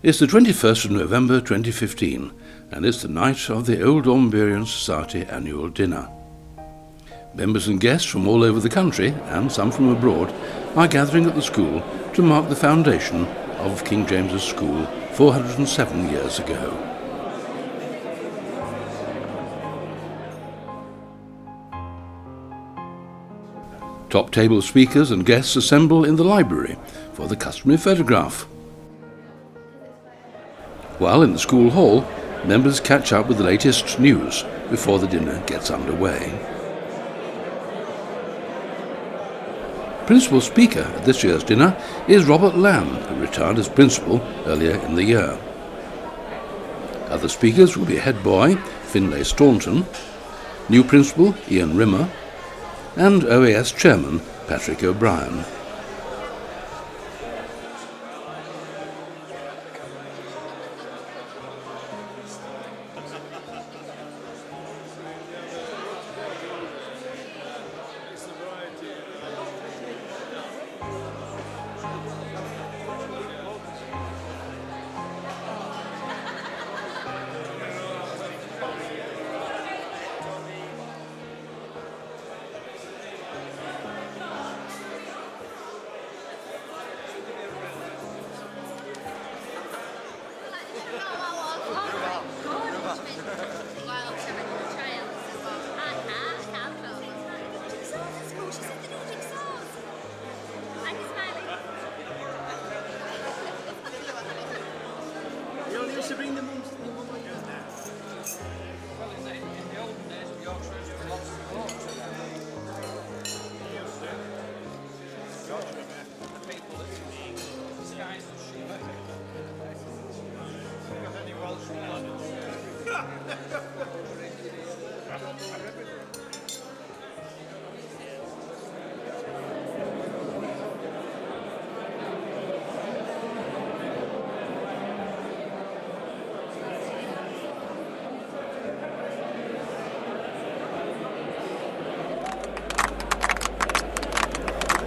It's the 21st of November 2015, and it's the night of the Old Almondburian Society annual dinner. Members and guests from all over the country, and some from abroad, are gathering at the school to mark the foundation of King James's School 407 years ago. Top table speakers and guests assemble in the library for the customary photograph. While in the school hall, members catch up with the latest news before the dinner gets underway. Principal speaker at this year's dinner is Robert Lamb, who retired as principal earlier in the year. Other speakers will be head boy Finlay Staunton, new principal Ian Rimmer, and OAS chairman Patrick O'Brien.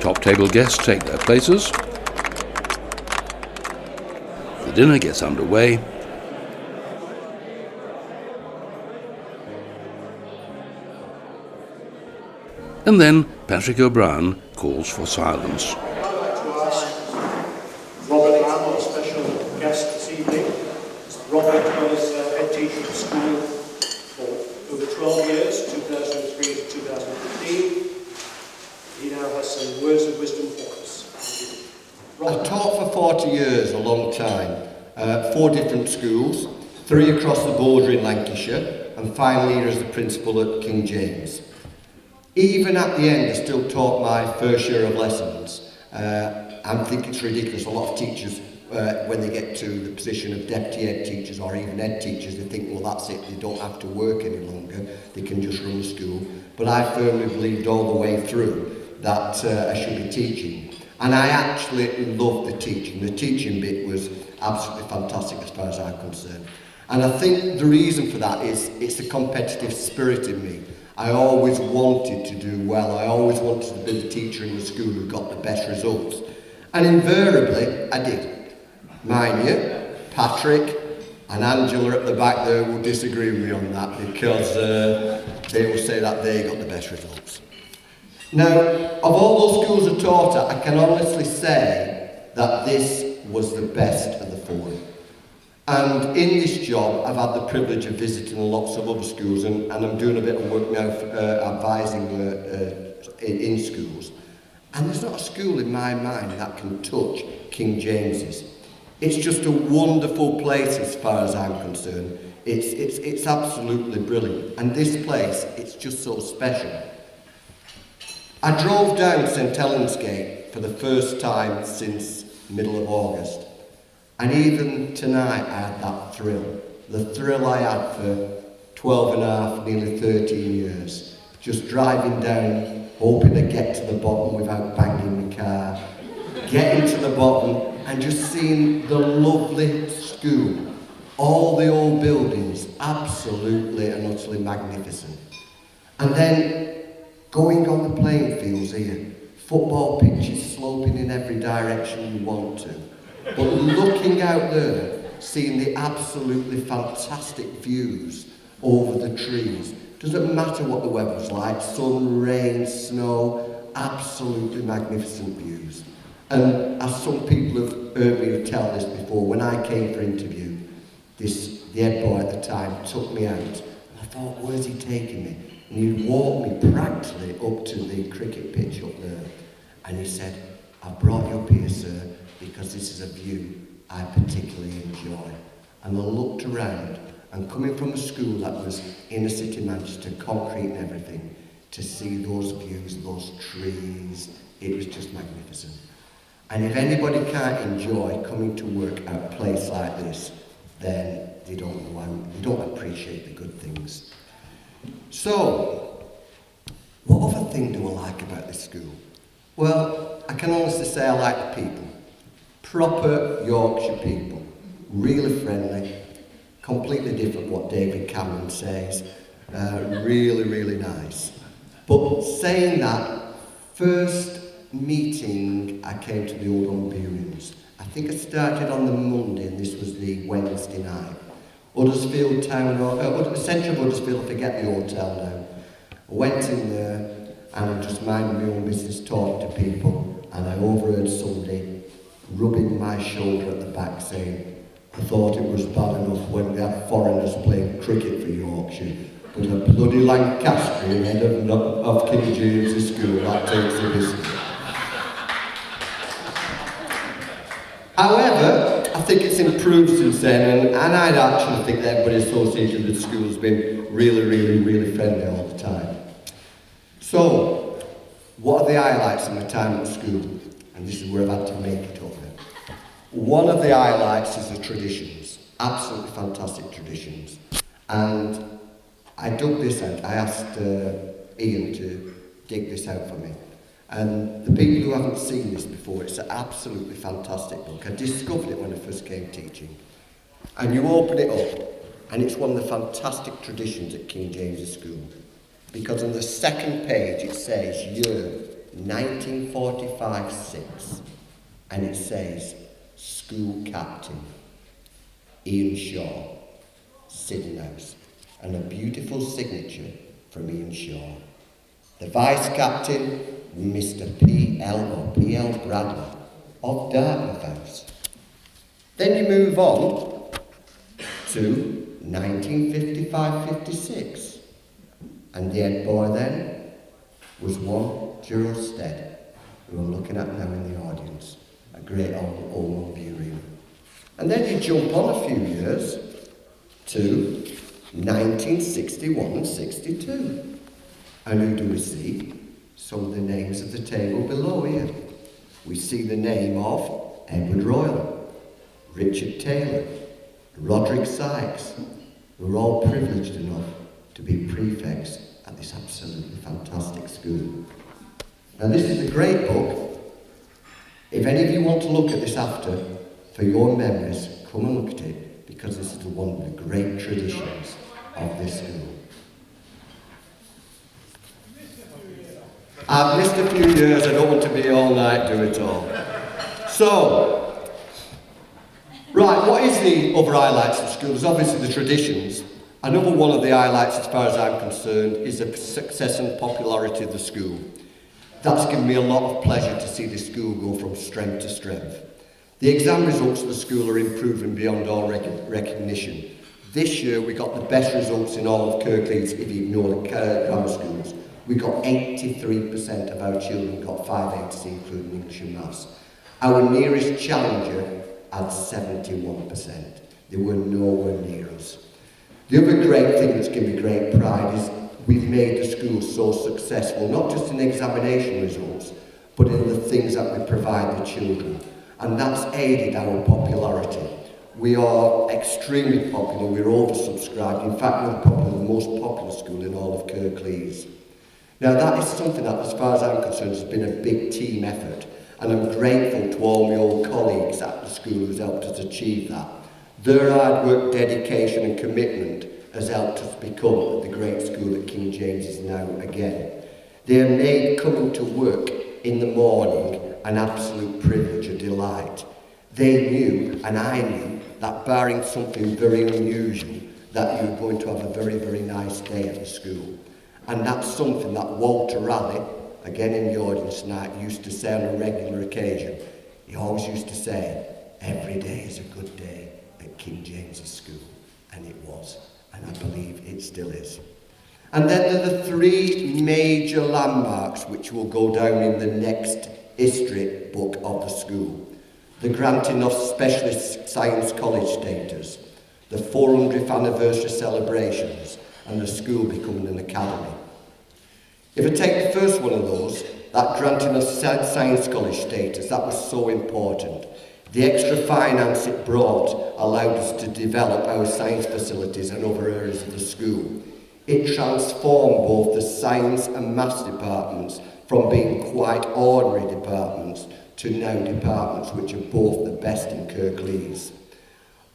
Top table guests take their places. The dinner gets underway. And then Patrick O'Brien calls for silence. I'd like to ask Robert Lamb, our special guest this evening. Robert was head teacher at school for over 12 years, 2003 to 2015. He now has some words of wisdom for us. I've taught for 40 years, a long time, 4 different schools, 3 across the border in Lancashire, and finally here as the principal at King James. Even at the end, I still taught my first year of lessons. I think it's ridiculous. A lot of teachers, when they get to the position of deputy head teachers or even head teachers, they think, well, that's it, they don't have to work any longer, they can just run the school. But I firmly believed all the way through that I should be teaching. And I actually loved the teaching. The teaching bit was absolutely fantastic as far as I'm concerned. And I think the reason for that is it's the competitive spirit in me. I always wanted to do well. I always wanted to be the teacher in the school who got the best results. And invariably, I did. Mind you, Patrick and Angela at the back there will disagree with me on that because they will say that they got the best results. Now, of all those schools I taught at, I can honestly say that this was the best of the 4. And in this job, I've had the privilege of visiting lots of other schools, and I'm doing a bit of work now advising in schools. And there's not a school in my mind that can touch King James's. It's just a wonderful place as far as I'm concerned. It's absolutely brilliant. And this place, it's just so special. I drove down St Helens Gate for the first time since middle of August. And even tonight I had that thrill. The thrill I had for 12 and a half, nearly 13 years. Just driving down, hoping to get to the bottom without banging the car. Getting to the bottom and just seeing the lovely school. All the old buildings, absolutely and utterly magnificent. And then going on the playing fields here, football pitches sloping in every direction you want to. But looking out there seeing the absolutely fantastic views over the trees. Doesn't matter what the weather was like, sun, rain, snow, absolutely magnificent views. And as some people have heard me tell this before, when I came for interview, the head boy at the time took me out, and I thought, where's he taking me? And he walked me practically up to the cricket pitch up there, and he said, I've brought you up here, sir, because this is a view I particularly enjoy. And I looked around, and coming from a school that was inner city Manchester, concrete and everything, to see those views, those trees, it was just magnificent. And if anybody can't enjoy coming to work at a place like this, then they don't appreciate the good things. So, what other thing do I like about this school? Well, I can honestly say I like the people. Proper Yorkshire people. Really friendly. Completely different what David Cameron says. Really, really nice. But saying that, first meeting I came to the Almondburians. I think I started on the Monday and this was the Wednesday night. Huddersfield Town, central Huddersfield, I forget the hotel now. I went in there and I'm just minding my own business, talking to people, and I overheard somebody rubbing my shoulder at the back saying, I thought it was bad enough when we had foreigners playing cricket for Yorkshire, but a bloody Lancastrian head of King James's school, that takes the business. However, I think it's improved since then, and I'd actually think that everybody associated with the school has been really, really, really friendly all the time. So, what are the highlights of my time at school? And this is where I've had to make it up now. One of the highlights is the traditions. Absolutely fantastic traditions. And I dug this out. I asked Ian to dig this out for me. And the people who haven't seen this before, it's an absolutely fantastic book. I discovered it when I first came teaching. And you open it up, and it's one of the fantastic traditions at King James's School. Because on the second page it says year 1945-6, and it says school captain Ian Shaw, Sidden House, and a beautiful signature from Ian Shaw. The vice captain, Mr. P.L. Bradley of Dartmouth House. Then you move on to 1955-56, and the head boy then was one Gerald Stead, who I'm looking at now in the audience, a great old Almondburian. And then you jump on a few years to 1961 and 62. And who do we see? Some of the names of the table below here. We see the name of Edward Royal, Richard Taylor, Roderick Sykes, who are all privileged enough to be prefects at this absolutely fantastic school. Now this is a great book. If any of you want to look at this after, for your memories, come and look at it, because this is one of the great traditions of this school. I've missed a few years, I don't want to be all night, do it all. So, right, what is the other highlights of school? There's obviously the traditions. Another one of the highlights, as far as I'm concerned, is the success and popularity of the school. That's given me a lot of pleasure to see the school go from strength to strength. The exam results of the school are improving beyond all recognition. This year we got the best results in all of Kirklees, if you ignore the grammar schools. We got 83% of our children got 580, including English and Maths. Our nearest challenger had 71%. They were nowhere near us. The other great thing that's given me great pride is we've made the school so successful, not just in examination results, but in the things that we provide the children. And that's aided our popularity. We are extremely popular, we're oversubscribed. In fact, we're probably the most popular school in all of Kirklees. Now that is something that, as far as I'm concerned, has been a big team effort, and I'm grateful to all my old colleagues at the school who's helped us achieve that. Their hard work, dedication and commitment has helped us become the great school that King James is now again. They have made coming to work in the morning an absolute privilege, a delight. They knew, and I knew, that barring something very unusual, that you're going to have a very, very nice day at the school. And that's something that Walter Raleigh, again in the audience tonight, used to say on a regular occasion. He always used to say, every day is a good day at King James's School. And it was, and I believe it still is. And then there are the three major landmarks which will go down in the next history book of the school. The granting of Specialist Science College status, the 400th anniversary celebrations, and the school becoming an academy. If I take the first one of those, that granting of Science College status, that was so important. The extra finance it brought allowed us to develop our science facilities and other areas of the school. It transformed both the science and maths departments from being quite ordinary departments to now departments which are both the best in Kirklees.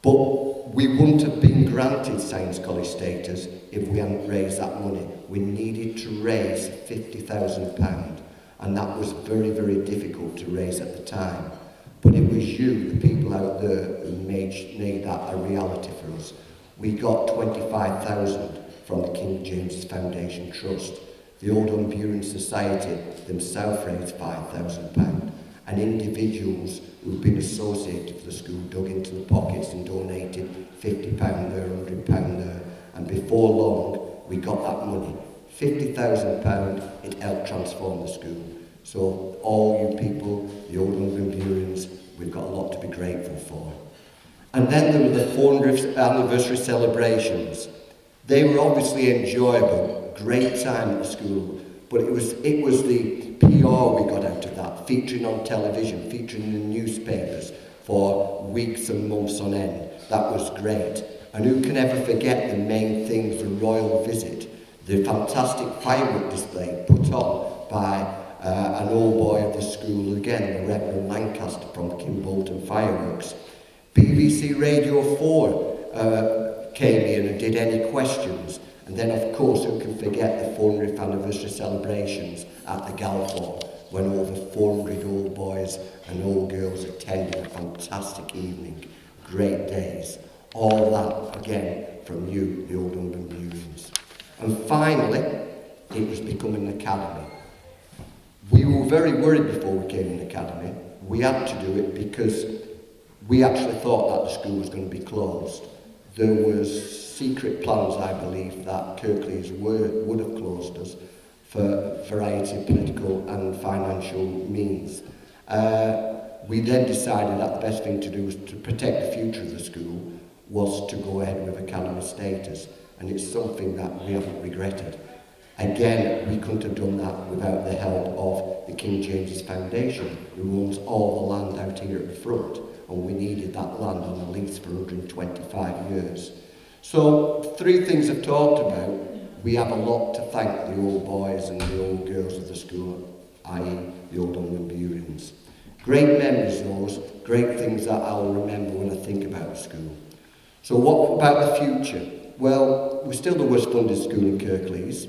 But we wouldn't have been granted Science College status if we hadn't raised that money. We needed to raise £50,000, and that was very, very difficult to raise at the time. But it was you, the people out there, who made that a reality for us. We got 25,000 from the King James Foundation Trust. The Almondburian Society themselves raised £5,000, and individuals who've been associated with the school dug into the pockets and donated £50 there, £100 there, and before long we got that money. £50,000, it helped transform the school. So all you people, the Almondburians, we've got a lot to be grateful for. And then there were the 400th anniversary celebrations. They were obviously enjoyable, great time at the school, but it was the PR we got out of that, featuring on television, featuring in the newspapers for weeks and months on end. That was great. And who can ever forget the main things, the royal visit, the fantastic firework display put on by an old boy of the school, again, the Reverend Lancaster from Kimbolton Fireworks. BBC Radio 4 came in and did Any Questions. And then, of course, who can forget the 400th anniversary celebrations at the Galford, when over 400 old boys and old girls attended a fantastic evening, great days. All that, again, from you, the old Almondburians. And finally, it was becoming an academy. We were very worried before we came in the academy. We had to do it because we actually thought that the school was going to be closed. There was secret plans, I believe, that Kirklees would have closed us for a variety of political and financial means. We then decided that the best thing to do was to protect the future of the school was to go ahead with academy status, and it's something that we haven't regretted. Again, we couldn't have done that without the help of the King James's Foundation, who owns all the land out here at the front, and we needed that land on a lease for 125 years. So, three things I've talked about. We have a lot to thank the old boys and the old girls of the school, i.e. the old Almondburians. Great memories, those, great things that I'll remember when I think about the school. So what about the future? Well, we're still the worst funded school in Kirklees,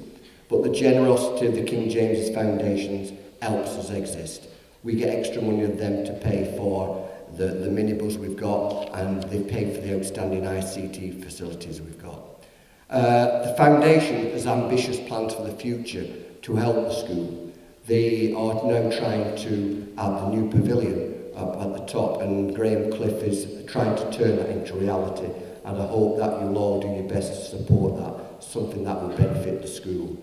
but the generosity of the King James's Foundations helps us exist. We get extra money of them to pay for the minibus we've got, and they pay for the outstanding ICT facilities we've got. The foundation has ambitious plans for the future to help the school. They are now trying to add the new pavilion up at the top, and Graham Cliff is trying to turn that into reality, and I hope that you'll all do your best to support that, something that will benefit the school.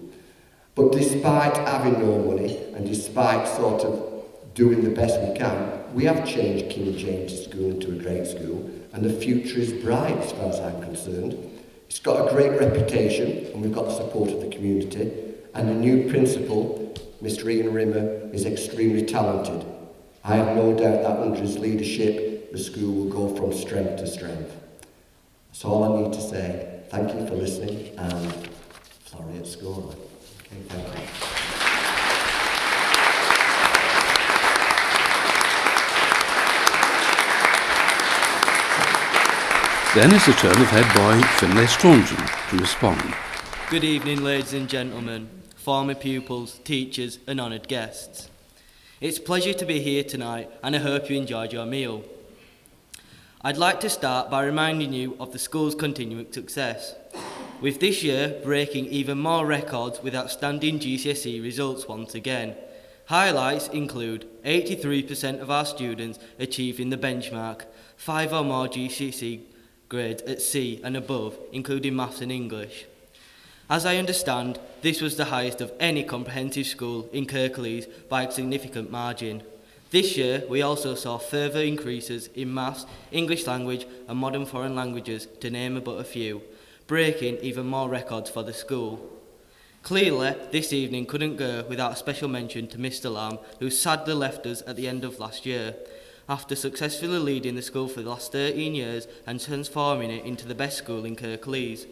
But despite having no money, and despite sort of doing the best we can, we have changed King James's School into a great school, and the future is bright as far as I'm concerned. It's got a great reputation, and we've got the support of the community, and the new principal, Mr. Ian Rimmer, is extremely talented. I have no doubt that under his leadership, the school will go from strength to strength. That's all I need to say. Thank you for listening, and sorry it's scored. Okay, thank you. Then it's the turn of head boy Finlay Staunton to respond. Good evening, ladies and gentlemen, former pupils, teachers and honoured guests. It's a pleasure to be here tonight, and I hope you enjoyed your meal. I'd like to start by reminding you of the school's continuing success, with this year breaking even more records with outstanding GCSE results once again. Highlights include 83% of our students achieving the benchmark, 5 or more GCSE grades at C and above, including Maths and English. As I understand, this was the highest of any comprehensive school in Kirklees by a significant margin. This year, we also saw further increases in Maths, English language and modern foreign languages, to name but a few, breaking even more records for the school. Clearly, this evening couldn't go without a special mention to Mr. Lamb, who sadly left us at the end of last year, after successfully leading the school for the last 13 years and transforming it into the best school in Kirklees,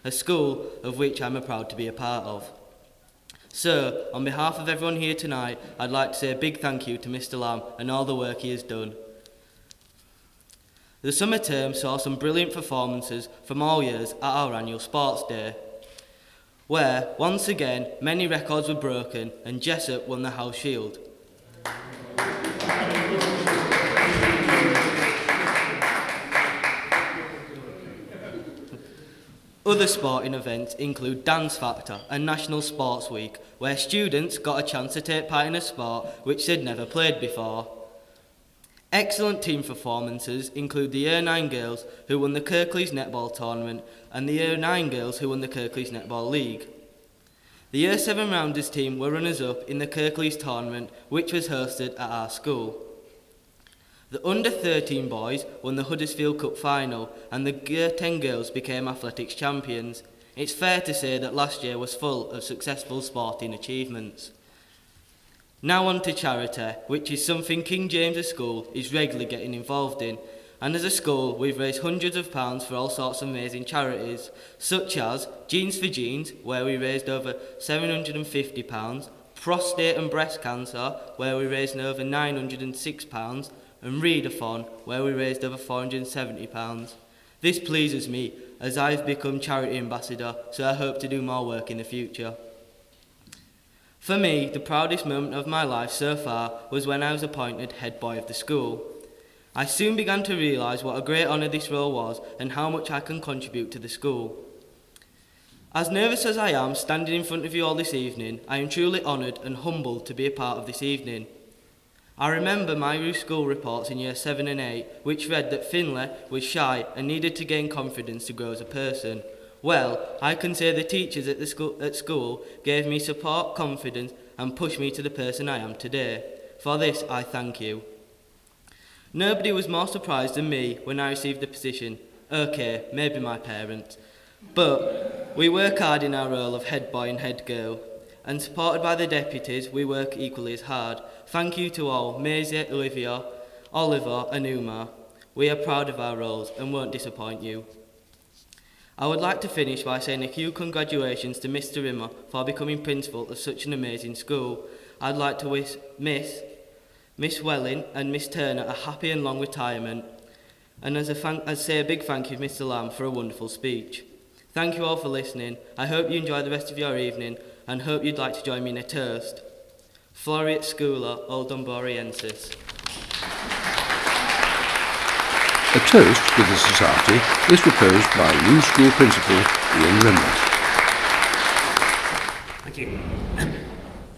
a school of which I'm proud to be a part of. So, on behalf of everyone here tonight, I'd like to say a big thank you to Mr. Lamb and all the work he has done. The summer term saw some brilliant performances from all years at our annual sports day, where, once again, many records were broken and Jessup won the House Shield. Other sporting events include Dance Factor and National Sports Week, where students got a chance to take part in a sport which they'd never played before. Excellent team performances include the Year 9 girls who won the Kirklees Netball Tournament and the Year 9 girls who won the Kirklees Netball League. The Year 7 Rounders team were runners-up in the Kirklees Tournament, which was hosted at our school. The under-13 boys won the Huddersfield Cup final and the Year 10 girls became athletics champions. It's fair to say that last year was full of successful sporting achievements. Now on to charity, which is something King James's School is regularly getting involved in. And as a school, we've raised hundreds of pounds for all sorts of amazing charities, such as Genes for Genes, where we raised over £750, Prostate and Breast Cancer, where we raised over £906, and Readathon, where we raised over £470. This pleases me, as I've become charity ambassador, so I hope to do more work in the future. For me, the proudest moment of my life so far was when I was appointed head boy of the school. I soon began to realise what a great honour this role was and how much I can contribute to the school. As nervous as I am standing in front of you all this evening, I am truly honoured and humbled to be a part of this evening. I remember my school reports in Year 7 and 8, which read that Finlay was shy and needed to gain confidence to grow as a person. Well, I can say the teachers at school gave me support, confidence and pushed me to the person I am today. For this, I thank you. Nobody was more surprised than me when I received the position. Okay, maybe my parents. But we work hard in our role of head boy and head girl. And supported by the deputies, we work equally as hard. Thank you to all, Maisie, Olivia, Oliver and Uma. We are proud of our roles and won't disappoint you. I would like to finish by saying a few congratulations to Mr. Rimmer for becoming principal of such an amazing school. I'd like to wish Miss Welling and Miss Turner a happy and long retirement. And say a big thank you to Mr. Lamb for a wonderful speech. Thank you all for listening. I hope you enjoy the rest of your evening and hope you'd like to join me in a toast. Floriat Schooler Almondburiensis. A toast to the Society is proposed by new school principal Ian Rimmer. Thank you.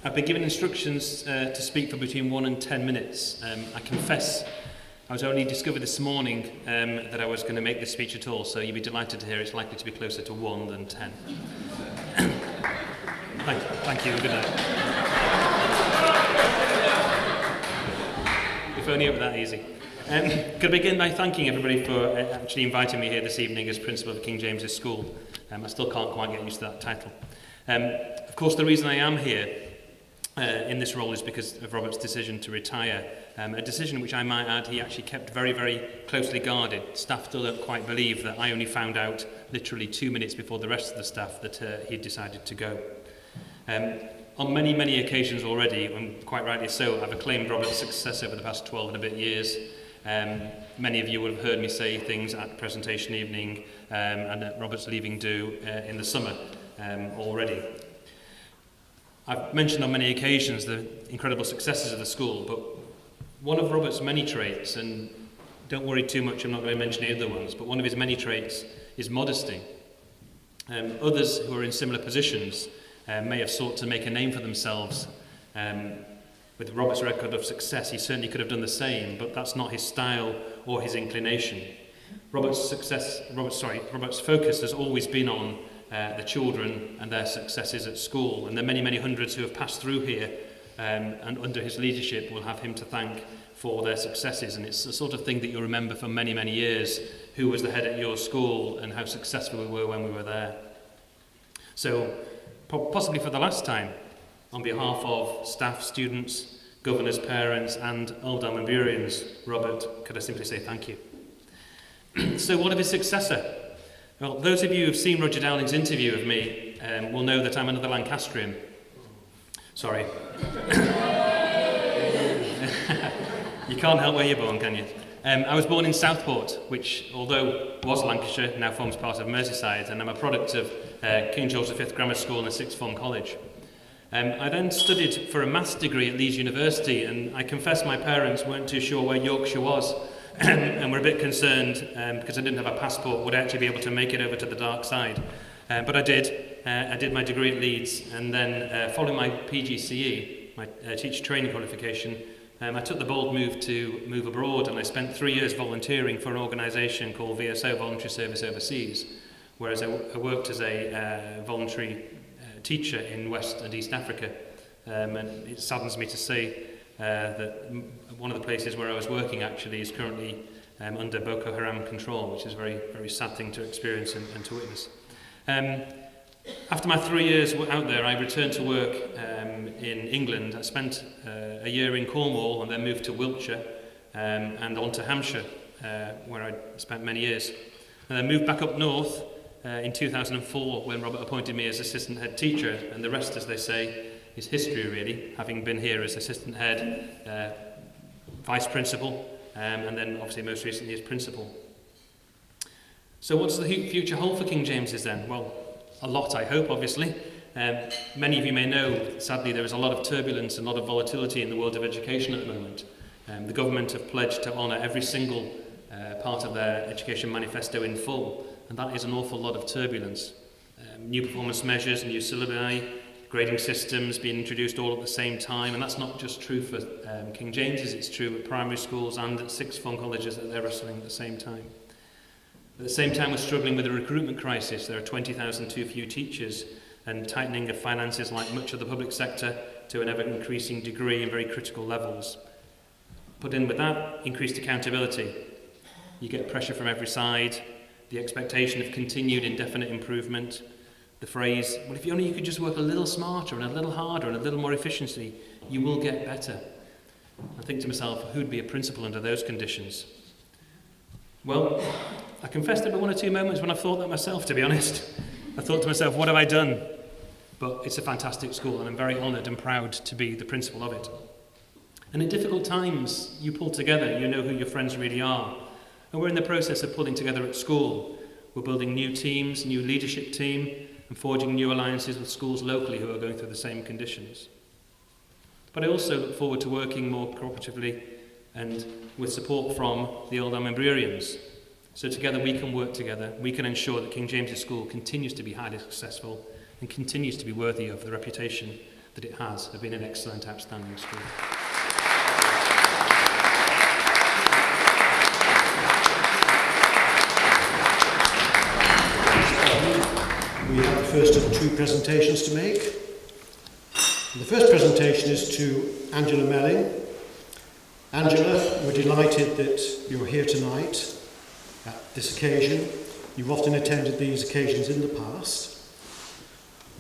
I've been given instructions to speak for between 1 and 10 minutes. I confess I was only discovered this morning that I was going to make this speech at all, so you'll be delighted to hear it's likely to be closer to 1 than 10. Thank you, good night. If only it were that easy. Could I begin by thanking everybody for actually inviting me here this evening as principal of King James's School. I still can't quite get used to that title. Of course, the reason I am here in this role is because of Robert's decision to retire. A decision which I might add he actually kept very, very closely guarded. Staff still don't quite believe that I only found out literally 2 minutes before the rest of the staff that he'd decided to go. On many, many occasions already, and quite rightly so, I've acclaimed Robert's success over the past 12 and a bit years. Many of you will have heard me say things at presentation evening and at Robert's leaving do in the summer already. I've mentioned on many occasions the incredible successes of the school, but one of Robert's many traits, and don't worry too much, I'm not going to mention any other ones, but one of his many traits is modesty. Others who are in similar positions may have sought to make a name for themselves. With Robert's record of success, he certainly could have done the same, but that's not his style or his inclination. Robert's focus has always been on the children and their successes at school, and the many, many hundreds who have passed through here and under his leadership will have him to thank for their successes, and it's the sort of thing that you'll remember for many, many years, who was the head at your school and how successful we were when we were there. So, possibly for the last time, on behalf of staff, students, governors, parents and old Almondburians, Robert, could I simply say thank you. So what of his successor? Well, those of you who have seen Roger Dowling's interview of me will know that I'm another Lancastrian. Sorry. You can't help where you're born, can you? I was born in Southport, which, although was Lancashire, now forms part of Merseyside, and I'm a product of King George V Grammar School and a sixth form college. I then studied for a maths degree at Leeds University, and I confess my parents weren't too sure where Yorkshire was, and were a bit concerned because I didn't have a passport, would I actually be able to make it over to the dark side? But I did. I did my degree at Leeds, and then following my PGCE, my teacher training qualification, I took the bold move to move abroad, and I spent 3 years volunteering for an organisation called VSO, Voluntary Service Overseas, whereas I worked as a voluntary teacher in West and East Africa. And it saddens me to say that one of the places where I was working actually is currently under Boko Haram control, which is a very, very sad thing to experience and to witness. After my 3 years out there, I returned to work in England. I spent a year in Cornwall and then moved to Wiltshire and on to Hampshire, where I spent many years. And then moved back up north in 2004 when Robert appointed me as assistant head teacher, and the rest, as they say, is history really, having been here as assistant head, vice principal, and then obviously most recently as principal. So what does the future hold for King James's then? Well, a lot, I hope, obviously. Many of you may know, sadly, there is a lot of turbulence and a lot of volatility in the world of education at the moment. The government have pledged to honour every single part of their education manifesto in full, and that is an awful lot of turbulence. New performance measures, new syllabi, grading systems being introduced all at the same time, and that's not just true for King James's, it's true at primary schools and at sixth form colleges that they're wrestling at the same time. At the same time, we're struggling with a recruitment crisis. There are 20,000 too few teachers, and tightening of finances like much of the public sector to an ever-increasing degree in very critical levels. Put in with that, increased accountability. You get pressure from every side, the expectation of continued indefinite improvement, the phrase, well, if you only you could just work a little smarter and a little harder and a little more efficiently, you will get better. I think to myself, who'd be a principal under those conditions? Well, I confess there were one or two moments when I thought that myself, to be honest. I thought to myself, what have I done? But it's a fantastic school, and I'm very honoured and proud to be the principal of it. And in difficult times, you pull together, you know who your friends really are. And we're in the process of pulling together at school. We're building new teams, new leadership team, and forging new alliances with schools locally who are going through the same conditions. But I also look forward to working more cooperatively and with support from the old Almondburians. So together we can work together, we can ensure that King James's School continues to be highly successful and continues to be worthy of the reputation that it has of being an excellent, outstanding school. We have the first of two presentations to make. The first presentation is to Angela Meling. Angela, we're delighted that you're here tonight at this occasion. You've often attended these occasions in the past.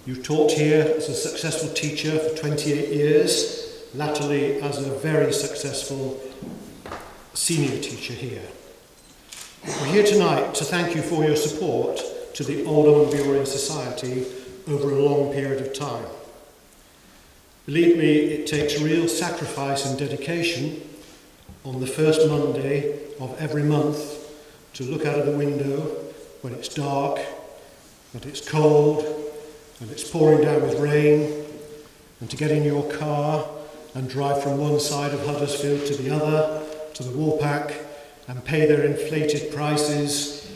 You've taught here as a successful teacher for 28 years, latterly as a very successful senior teacher here. We're here tonight to thank you for your support to the Old Almondburian Society over a long period of time. Believe me, it takes real sacrifice and dedication on the first Monday of every month to look out of the window when it's dark, when it's cold, when it's pouring down with rain, and to get in your car and drive from one side of Huddersfield to the other, to the Warpack, and pay their inflated prices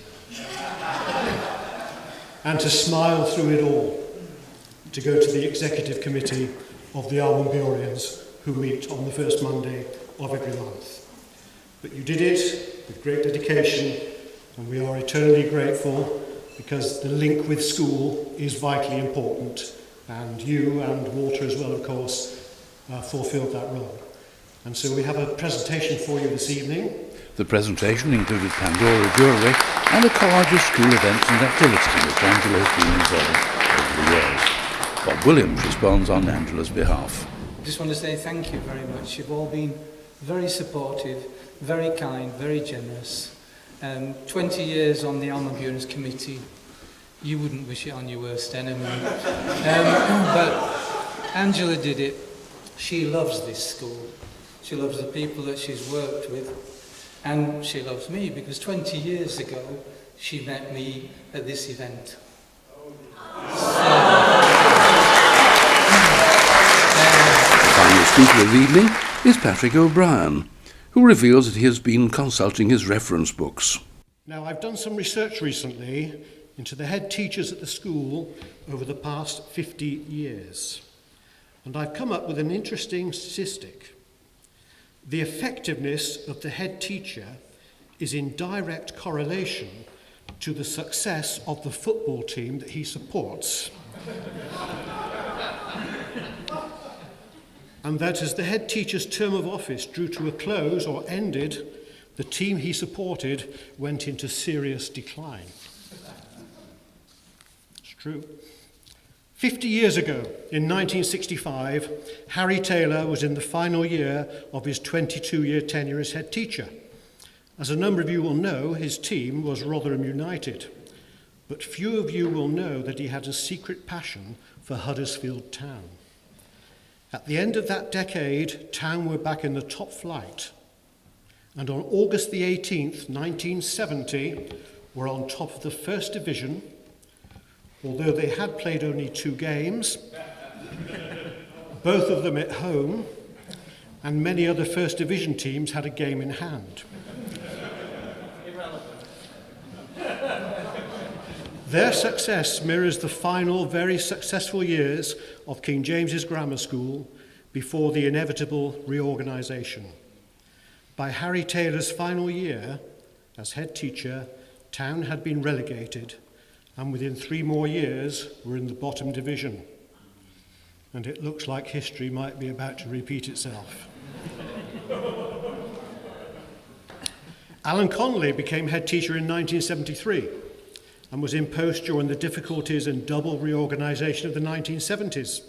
and to smile through it all, to go to the executive committee of the Almondburians, who meet on the first Monday of every month. But you did it with great dedication, and we are eternally grateful, because the link with school is vitally important, and you and Walter as well, of course, fulfilled that role. And so we have a presentation for you this evening. The presentation included Pandora jewellery and a collage of school events and activities in which Angela has been involved over the years. Bob Williams responds on Angela's behalf. I just want to say thank you very much. You've all been very supportive, very kind, very generous. 20 years on the Almondburians committee, you wouldn't wish it on your worst enemy. But Angela did it. She loves this school. She loves the people that she's worked with. And she loves me, because 20 years ago, she met me at this event. The final speaker of the evening is Patrick O'Brien, who reveals that he has been consulting his reference books. Now, I've done some research recently into the head teachers at the school over the past 50 years. And I've come up with an interesting statistic. The effectiveness of the head teacher is in direct correlation to the success of the football team that he supports. And that as the head teacher's term of office drew to a close or ended, the team he supported went into serious decline. It's true. 50 years ago, in 1965, Harry Taylor was in the final year of his 22-year tenure as head teacher. As a number of you will know, his team was Rotherham United, but few of you will know that he had a secret passion for Huddersfield Town. At the end of that decade, Town were back in the top flight, and on August the 18th, 1970, were on top of the First Division, although they had played only 2 games, both of them at home, and many other First Division teams had a game in hand. Their success mirrors the final, very successful years of King James's Grammar School before the inevitable reorganisation. By Harry Taylor's final year as head teacher, Town had been relegated, and within 3 more years were in the bottom division. And it looks like history might be about to repeat itself. Alan Connolly became head teacher in 1973 and was in post during the difficulties and double reorganisation of the 1970s.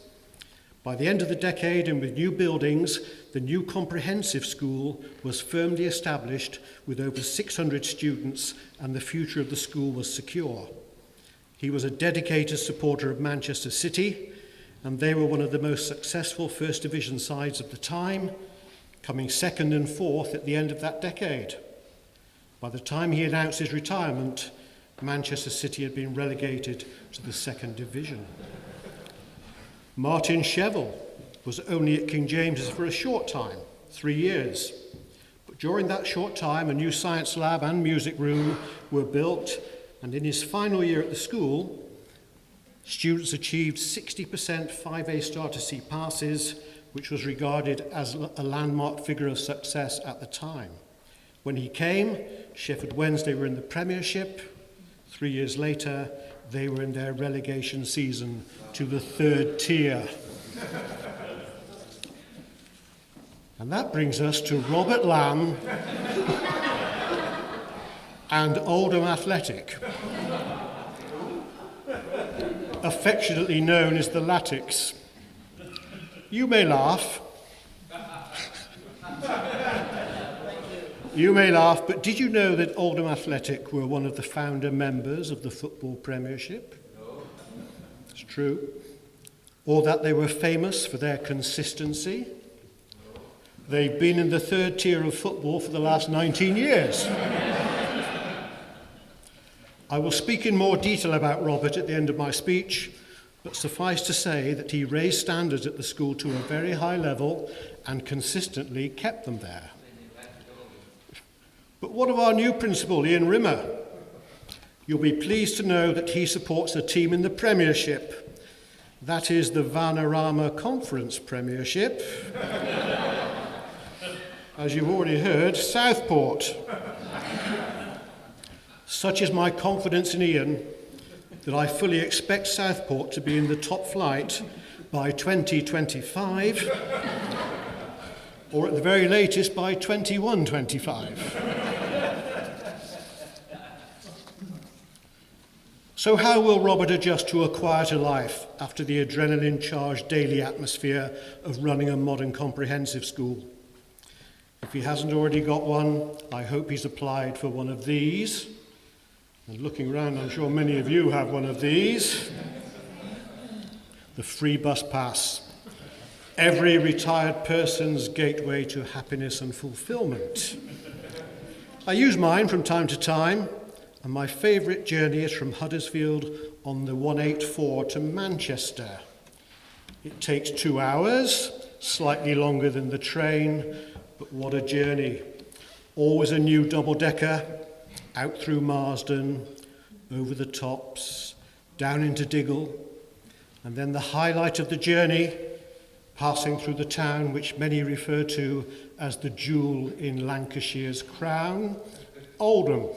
By the end of the decade, and with new buildings, the new comprehensive school was firmly established with over 600 students, and the future of the school was secure. He was a dedicated supporter of Manchester City, and they were one of the most successful First Division sides of the time, coming 2nd and 4th at the end of that decade. By the time he announced his retirement, Manchester City had been relegated to the 2nd Division. Martin Sheville was only at King James's for a short time, 3 years. But during that short time, a new science lab and music room were built, and in his final year at the school, students achieved 60% 5A star to C passes, which was regarded as a landmark figure of success at the time. When he came, Sheffield Wednesday were in the Premiership. 3 years later, they were in their relegation season to the 3rd tier. And that brings us to Robert Lamb and Oldham Athletic, affectionately known as the Latics. You may laugh. You may laugh, but did you know that Oldham Athletic were one of the founder members of the Football Premiership? No. It's true. Or that they were famous for their consistency? No. They've been in the 3rd tier of football for the last 19 years. I will speak in more detail about Robert at the end of my speech, but suffice to say that he raised standards at the school to a very high level and consistently kept them there. But what of our new principal, Ian Rimmer? You'll be pleased to know that he supports a team in the Premiership. That is the Vanarama Conference Premiership. As you've already heard, Southport. Such is my confidence in Ian that I fully expect Southport to be in the top flight by 2025, or at the very latest by 2125. So how will Robert adjust to a quieter life after the adrenaline-charged daily atmosphere of running a modern comprehensive school? If he hasn't already got one, I hope he's applied for one of these. And looking around, I'm sure many of you have one of these. The free bus pass. Every retired person's gateway to happiness and fulfillment. I use mine from time to time, and my favourite journey is from Huddersfield on the 184 to Manchester. It takes 2 hours, slightly longer than the train, but what a journey. Always a new double-decker, out through Marsden, over the tops, down into Diggle, and then the highlight of the journey, passing through the town which many refer to as the jewel in Lancashire's crown, Oldham.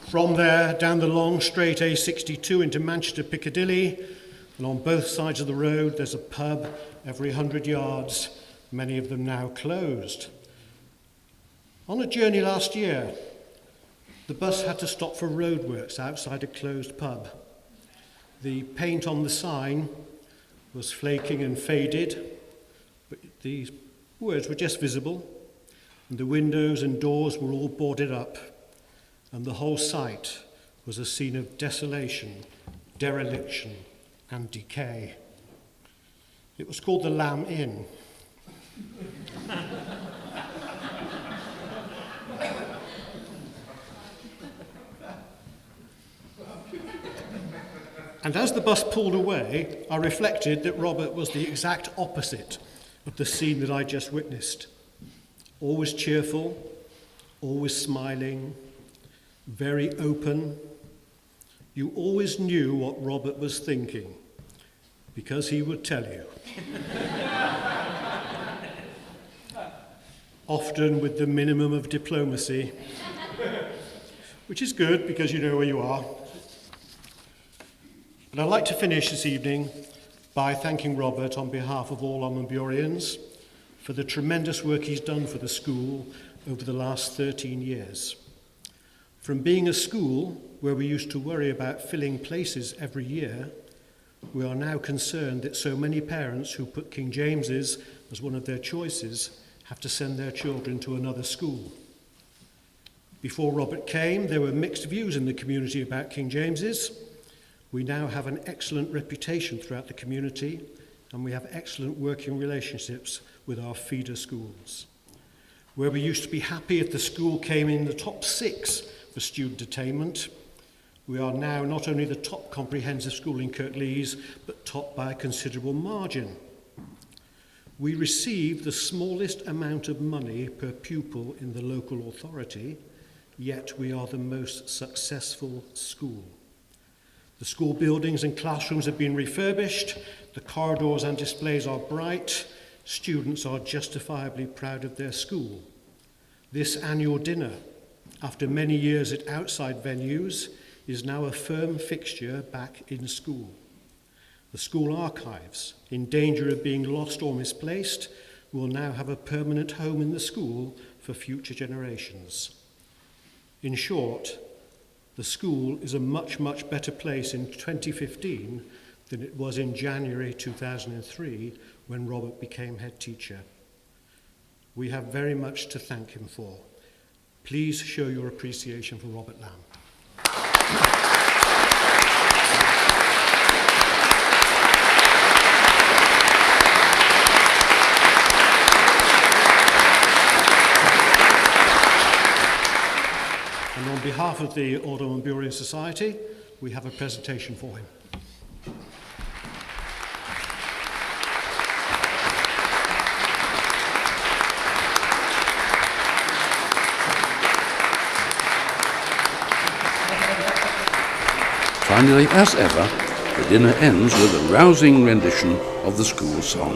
From there, down the long straight A62 into Manchester Piccadilly, and on both sides of the road there's a pub every 100 yards, many of them now closed. On a journey last year, the bus had to stop for roadworks outside a closed pub. The paint on the sign was flaking and faded, but the words were just visible, and the windows and doors were all boarded up, and the whole site was a scene of desolation, dereliction, and decay. It was called the Lamb Inn. And as the bus pulled away, I reflected that Robert was the exact opposite of the scene that I just witnessed. Always cheerful, always smiling, very open. You always knew what Robert was thinking, because he would tell you. Often with the minimum of diplomacy, which is good because you know where you are. And I'd like to finish this evening by thanking Robert on behalf of all Almondburians for the tremendous work he's done for the school over the last 13 years. From being a school where we used to worry about filling places every year, we are now concerned that so many parents who put King James's as one of their choices have to send their children to another school. Before Robert came, there were mixed views in the community about King James's. We now have an excellent reputation throughout the community, and we have excellent working relationships with our feeder schools. Where we used to be happy if the school came in the top 6 for student attainment, we are now not only the top comprehensive school in Kirklees, but top by a considerable margin. We receive the smallest amount of money per pupil in the local authority, yet we are the most successful school. The school buildings and classrooms have been refurbished, the corridors and displays are bright, students are justifiably proud of their school. This annual dinner, after many years at outside venues, is now a firm fixture back in school. The school archives, in danger of being lost or misplaced, will now have a permanent home in the school for future generations. In short, the school is a much, much better place in 2015 than it was in January 2003 when Robert became head teacher. We have very much to thank him for. Please show your appreciation for Robert Lamb. And on behalf of the Almondburian Society, we have a presentation for him. finally, as ever, the dinner ends with a rousing rendition of the school song.